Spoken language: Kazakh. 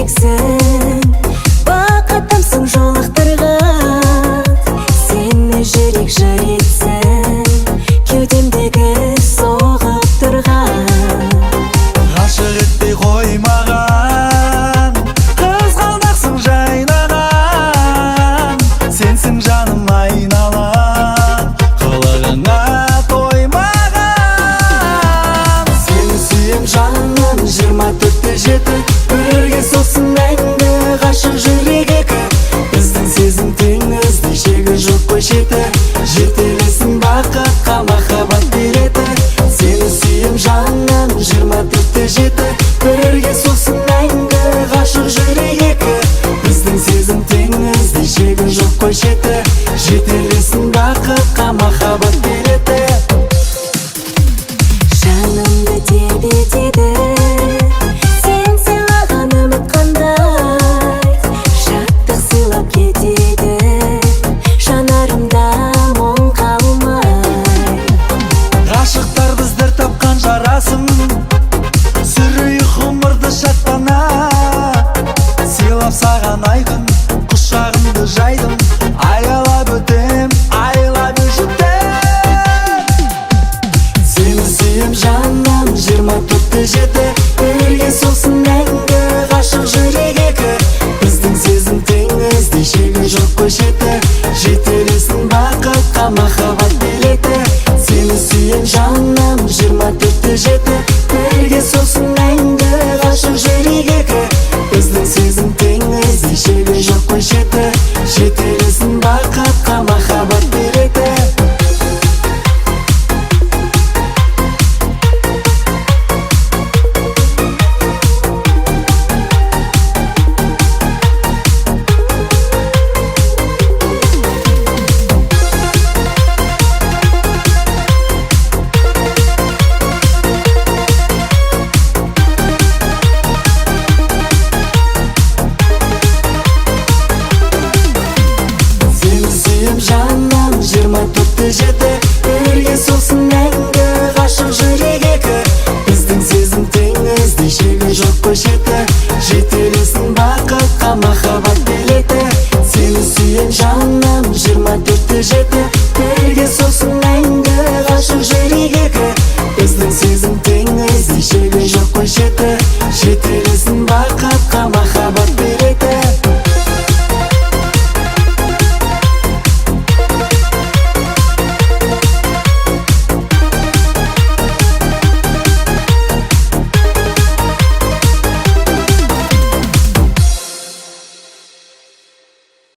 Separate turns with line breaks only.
жүрексің, бақытымсың жолықтырған, сені жүрек жыр етсін, кеудемдегі соғып тұрған.
Ғашық етпей қоймаған, қызғалдақсың жайнаған, сенсің жаным айналам, қылығыңа тоймаған.
Сені сүйем жаным 24/7, бірге соқсын мәңгі ғашық жүрек екі. Біздің сезім теңізде шегі жоқ қой шеті, жетелесін бақытқа махаббат береді. Сені сүйем жаным 24/7, бірге соқсын мәңгі ғашық жүрек екі. Біздің сезім теңізде шегі жоқ қой шеті, жетелесін бақытқа махаббат береді. Жанымды тербетеді сен сыйлаған үміт қандай, шаттық сыйлап кетеді жанарымда мұң қалмай.
Ғашықтар біздер тапқан жарасым, сүрейік ғұмырды шаттана, сыйлап саған айқын құшағымды жайдым, аялап өтем, айлап өшітем.
Сені сүйем жаным 24/7, бірге соқсын мәңгі ғашық жүрек екі. Біздің сезім теңізде шегі жоқ қой шеті, жетелесін бақытқа махаббат береді. Сені сүйем жаным 24/7, бірге соқсын мәңгі ғашық жүрек екі. Біздің сезім теңізде шегі жоқ қой шеті, жетелесін бақытқа махаббат береді. Жаным 24/7, бірге соқсын мәңгі ғашық жүрек екі. Біздің сезім теңізде шегі жоқ қой шеті, жетелесін бақытқа махаббат